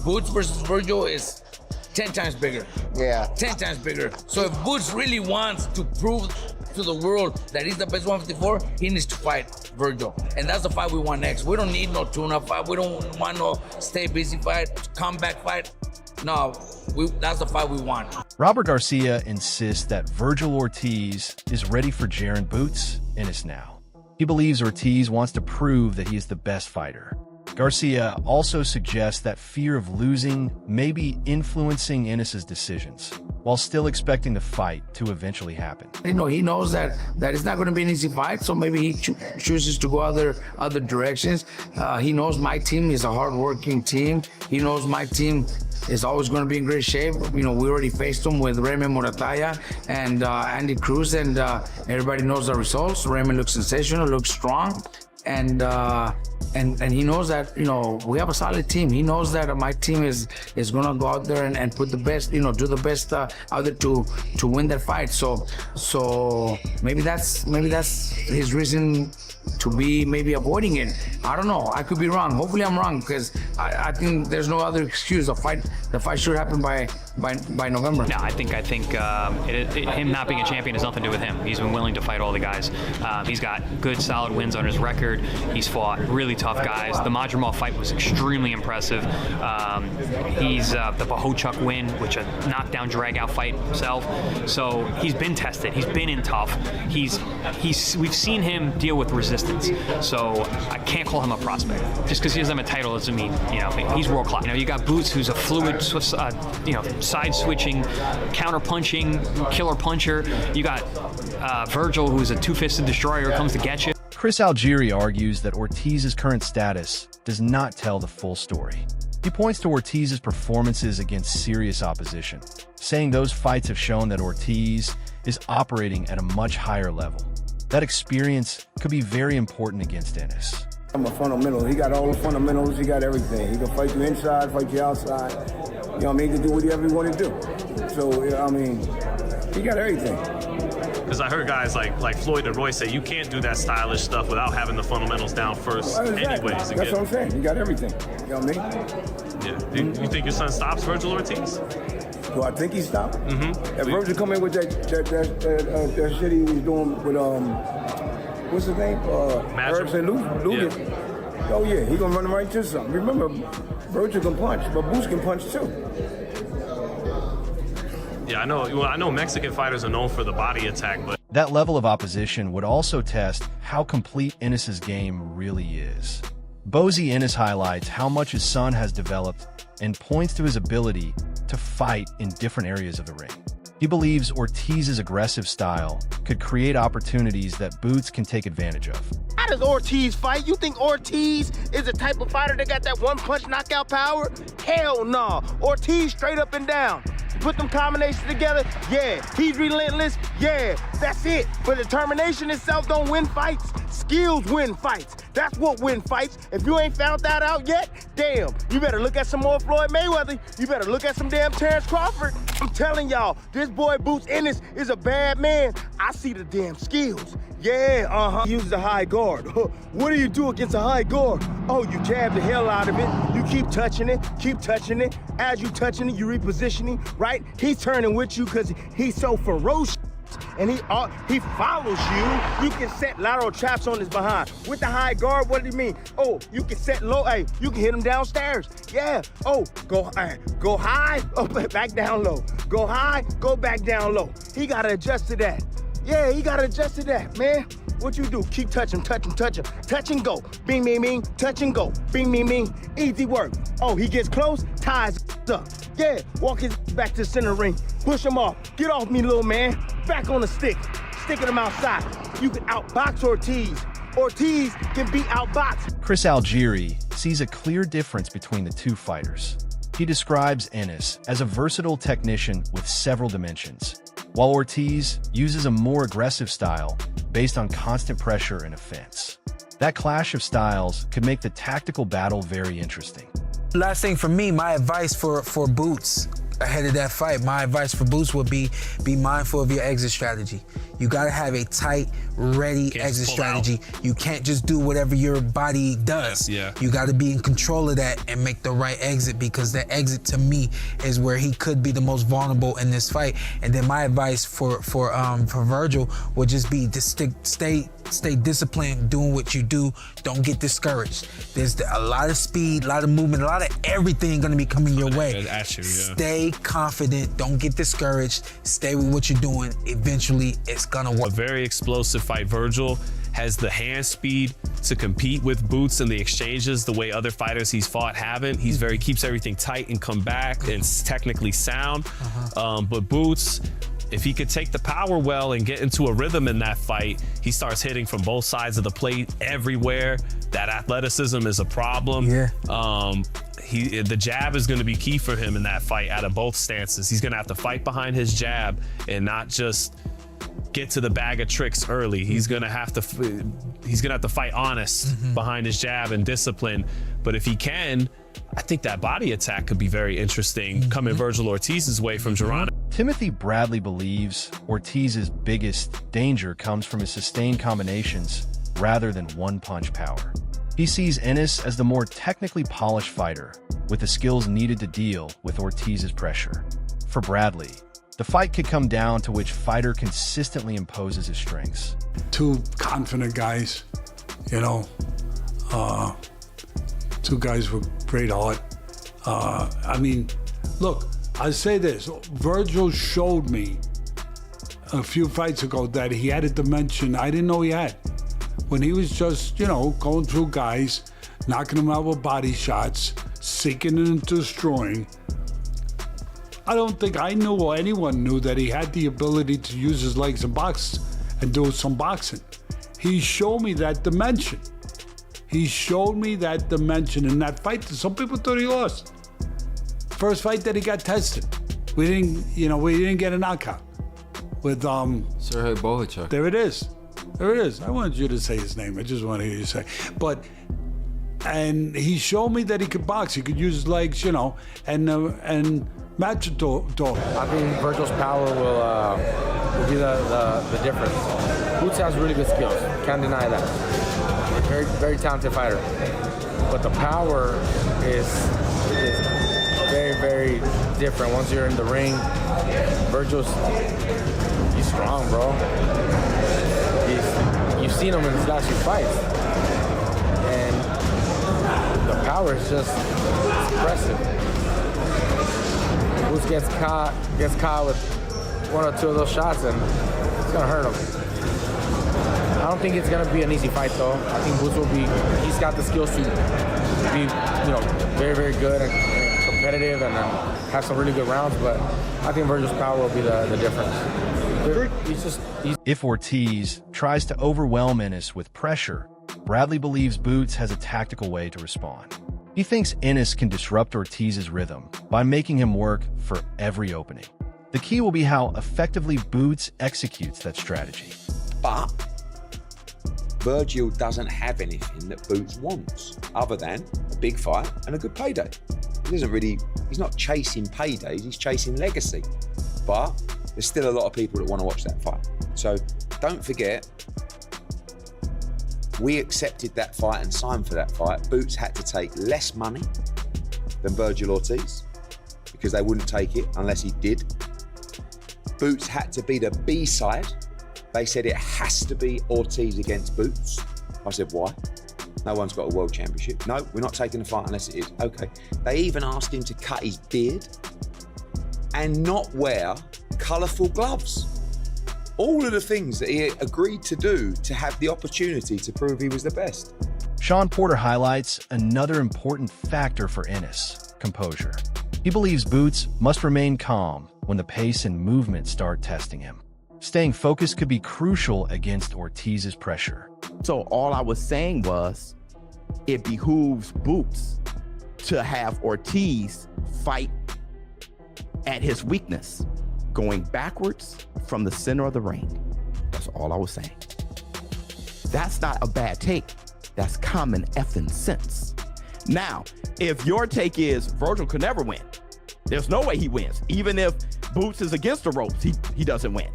Boots versus Vergil is 10 times bigger. Yeah. 10 times bigger. So if Boots really wants to prove to the world that he's the best 154, he needs to fight Vergil. And that's the fight we want next. We don't need no tune-up fight. We don't want no stay busy fight, comeback fight. No, that's the fight we want. Robert Garcia insists that Vergil Ortiz is ready for Jaron Boots Ennis now. He believes Ortiz wants to prove that he is the best fighter. Garcia also suggests that fear of losing may be influencing Ennis's decisions, while still expecting the fight to eventually happen. You know, he knows that it's not going to be an easy fight, so maybe he chooses to go other directions. He knows my team is a hard-working team. He knows my team is always going to be in great shape. You know, we already faced them with Raymond Morataya and Andy Cruz, and everybody knows the results. Raymond looks sensational, looks strong, and he knows that, you know, we have a solid team. He knows that my team is gonna go out there and put the best, you know, do the best out there to win that fight. So maybe that's his reason to be maybe avoiding it. I don't know. I could be wrong. Hopefully I'm wrong, because I think there's no other excuse. The fight should happen by November. No, I think him not being a champion has nothing to do with him. He's been willing to fight all the guys. He's got good, solid wins on his record. He's fought really tough guys. The Madrimov fight was extremely impressive. He's the Bohochuk win, which a knockdown, drag-out fight himself. So he's been tested. He's been in tough. We've seen him deal with resistance. So I can't call him a prospect. Just because he doesn't have a title doesn't mean, you know, he's world class. You know, you got Boots, who's a fluid, you know, side switching, counter punching, killer puncher. You got Vergil, who's a two-fisted destroyer, comes to get you. Chris Algieri argues that Ortiz's current status does not tell the full story. He points to Ortiz's performances against serious opposition, saying those fights have shown that Ortiz is operating at a much higher level. That experience could be very important against Ennis. I'm a fundamental. He got all the fundamentals. He got everything. He can fight you inside, fight you outside. You know what I mean? He can do whatever he want to do. So, you know what I mean, he got everything. Because I heard guys like Floyd and Roy say you can't do that stylish stuff without having the fundamentals down first. Exactly. Anyways. That's what I'm saying. He got everything. You know what I mean? Yeah. You think your son stops Vergil Ortiz? Do I think he stopped? Mm-hmm. If Vergil come in with that shit he was doing with what's his name? Herbs and Lugan. Yeah. Oh yeah, he gonna run him right to something. Remember, Vergil can punch, but Boots can punch too. Yeah, I know. Well, I know Mexican fighters are known for the body attack, but that level of opposition would also test how complete Ennis's game really is. Bozy Ennis highlights how much his son has developed and points to his ability to fight in different areas of the ring. He believes Ortiz's aggressive style could create opportunities that Boots can take advantage of. How does Ortiz fight? You think Ortiz is the type of fighter that got that one-punch knockout power? Hell no. Ortiz straight up and down. Put them combinations together, yeah. He's relentless, yeah. That's it. But determination itself don't win fights. Skills win fights. That's what win fights. If you ain't found that out yet, damn, you better look at some more Floyd Mayweather. You better look at some damn Terrence Crawford. I'm telling y'all, this boy Boots Ennis is a bad man. I see the damn skills. Yeah, Use the high guard. What do you do against a high guard? Oh, you jab the hell out of it. You keep touching it, keep touching it. As you touching it, you repositioning, right? He's turning with you because he's so ferocious. And he follows you. You can set lateral traps on his behind. With the high guard, what do you mean? Oh, you can set low. Hey, you can hit him downstairs. Yeah. Oh, go high, oh, back down low. Go high, go back down low. He gotta adjust to that. Yeah, he gotta adjust to that, man. What you do? Keep touching, touching, touching. Touch and go. Bing, bing, bing. Touch and go. Bing, bing, bing. Easy work. Oh, he gets close, ties up. Yeah, walk his back to the center ring. Push him off. Get off me, little man. Back on the stick. Sticking him outside. You can outbox Ortiz. Ortiz can be outboxed. Chris Algieri sees a clear difference between the two fighters. He describes Ennis as a versatile technician with several dimensions, while Ortiz uses a more aggressive style based on constant pressure and offense. That clash of styles could make the tactical battle very interesting. Last thing for me, my advice for Boots, ahead of that fight, my advice for Boots would be mindful of your exit strategy. You gotta have a tight, ready exit strategy. You can't just do whatever your body does. Yeah. You gotta be in control of that and make the right exit, because the exit to me is where he could be the most vulnerable in this fight. And then my advice for Vergil would just be to stay disciplined, doing what you do. Don't get discouraged. There's a lot of speed, a lot of movement, a lot of everything gonna be coming your way. Stay confident, don't get discouraged, stay with what you're doing. Eventually, it's gonna work. A very explosive fight. Vergil has the hand speed to compete with Boots in the exchanges the way other fighters he's fought haven't. He's keeps everything tight and come back and technically sound. But Boots, if he could take the power well and get into a rhythm in that fight, he starts hitting from both sides of the plate everywhere. That athleticism is a problem. Yeah. The jab is going to be key for him in that fight out of both stances. He's going to have to fight behind his jab and not just get to the bag of tricks early. He's going to have to fight honest behind his jab and discipline. But if he can, I think that body attack could be very interesting coming Vergil Ortiz's way from Jaron. Timothy Bradley believes Ortiz's biggest danger comes from his sustained combinations rather than one-punch power. He sees Ennis as the more technically polished fighter, with the skills needed to deal with Ortiz's pressure. For Bradley, the fight could come down to which fighter consistently imposes his strengths. Two confident guys, you know, two guys with great heart. I mean, look, I say this, Vergil showed me a few fights ago that he had a dimension I didn't know he had. When he was just, you know, going through guys, knocking them out with body shots, seeking and destroying. I don't think I knew or anyone knew that he had the ability to use his legs and box and do some boxing. He showed me that dimension. He showed me that dimension in that fight that some people thought he lost. First fight that he got tested. We didn't get a knockout with Sergey Bohachuk. There it is. There it is. I wanted you to say his name. I just want to hear you say. And he showed me that he could box. He could use his legs, you know, and match it to. I think Vergil's power will be the difference. Boots has really good skills. Can't deny that. Very, very talented fighter. But the power is very, very different. Once you're in the ring, he's strong, bro. You've seen him in his last few fights. And the power is just impressive. Boots gets caught with one or two of those shots and it's gonna hurt him. I don't think it's gonna be an easy fight though. I think Boots he's got the skills to be, you know, very, very good and competitive and have some really good rounds, but I think Vergil's power will be the difference. If Ortiz tries to overwhelm Ennis with pressure, Bradley believes Boots has a tactical way to respond. He thinks Ennis can disrupt Ortiz's rhythm by making him work for every opening. The key will be how effectively Boots executes that strategy. But Vergil doesn't have anything that Boots wants other than a big fight and a good payday. He's not chasing paydays, he's chasing legacy. But there's still a lot of people that want to watch that fight. So don't forget, we accepted that fight and signed for that fight. Boots had to take less money than Vergil Ortiz because they wouldn't take it unless he did. Boots had to be the B-side. They said it has to be Ortiz against Boots. I said, why? No one's got a world championship. No, we're not taking the fight unless it is. Okay. They even asked him to cut his beard and not wear colourful gloves. All of the things that he agreed to do to have the opportunity to prove he was the best. Sean Porter highlights another important factor for Ennis: composure. He believes Boots must remain calm when the pace and movement start testing him. Staying focused could be crucial against Ortiz's pressure. So all I was saying was, it behooves Boots to have Ortiz fight at his weakness, going backwards from the center of the ring. That's all I was saying. That's not a bad take. That's common effing sense. Now, if your take is Vergil could never win, There's no way he wins. Even if Boots is against the ropes, he doesn't win.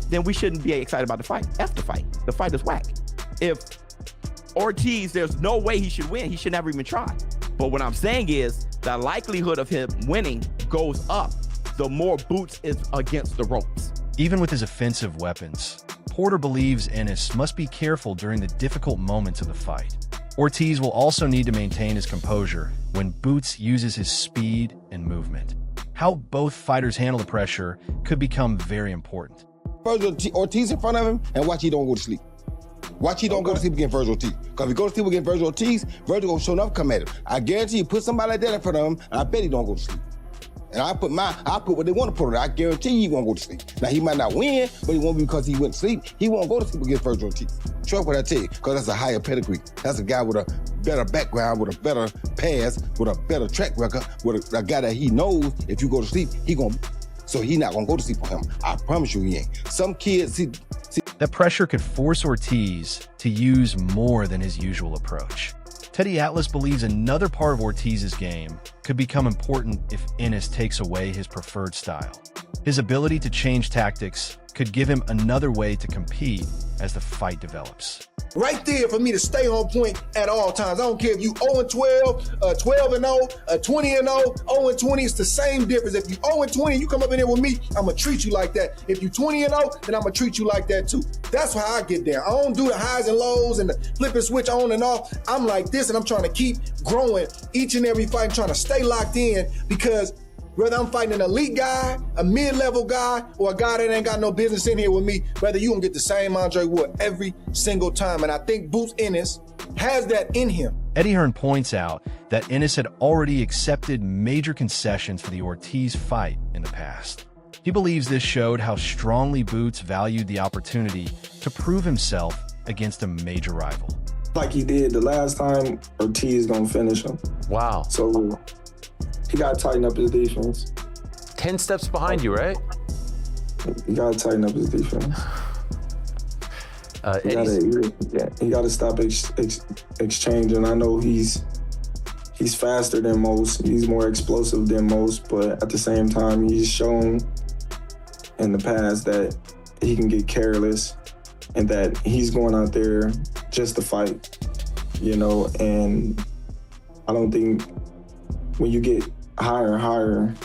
Then we shouldn't be excited about the fight. F the fight. The fight is whack. If Ortiz, there's no way he should win. He should never even try. But what I'm saying is the likelihood of him winning goes up the more Boots is against the ropes. Even with his offensive weapons, Porter believes Ennis must be careful during the difficult moments of the fight. Ortiz will also need to maintain his composure when Boots uses his speed and movement. How both fighters handle the pressure could become very important. Vergil Ortiz in front of him, and watch he don't go to sleep. Watch he don't go to sleep against Vergil Ortiz. Because if he goes to sleep against Vergil Ortiz, Vergil gonna show enough come at him. I guarantee you put somebody like that in front of him, and I bet he don't go to sleep. And I put what they want to put on it. I guarantee he won't go to sleep. Now he might not win, but he won't be because he went to sleep. He won't go to sleep against Vergil Ortiz. Trust what I tell you, because that's a higher pedigree. That's a guy with a better background, with a better pass, with a better track record, with a guy that he knows if you go to sleep, so he not gonna go to sleep on him. I promise you he ain't. Some kids see that pressure could force Ortiz to use more than his usual approach. Teddy Atlas believes another part of Ortiz's game could become important if Ennis takes away his preferred style. His ability to change tactics could give him another way to compete as the fight develops. Right there for me to stay on point at all times. I don't care if you 0-12, 12-0, 20-0, 0-20, it's the same difference. If you 0-20 and you come up in there with me, I'm gonna treat you like that. If you 20-0, then I'm gonna treat you like that too. That's how I get down. I don't do the highs and lows and the flip and switch on and off. I'm like this and I'm trying to keep growing each and every fight, trying to stay locked in, because whether I'm fighting an elite guy, a mid-level guy, or a guy that ain't got no business in here with me, whether you gonna get the same Andre Wood every single time. And I think Boots Ennis has that in him. Eddie Hearn points out that Ennis had already accepted major concessions for the Ortiz fight in the past. He believes this showed how strongly Boots valued the opportunity to prove himself against a major rival. Like he did the last time, Ortiz gonna finish him. Wow. So he got to tighten up his defense. 10 steps behind you, right? He got to tighten up his defense. He got to stop exchanging. I know he's faster than most. He's more explosive than most, but at the same time, he's shown in the past that he can get careless and that he's going out there just to fight, and I don't think when you get higher and higher,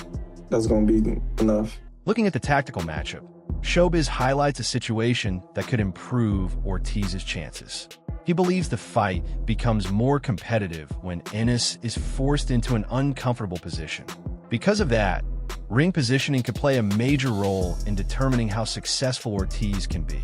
that's going to be enough. Looking at the tactical matchup, Showbiz highlights a situation that could improve Ortiz's chances. He believes the fight becomes more competitive when Ennis is forced into an uncomfortable position. Because of that, ring positioning could play a major role in determining how successful Ortiz can be.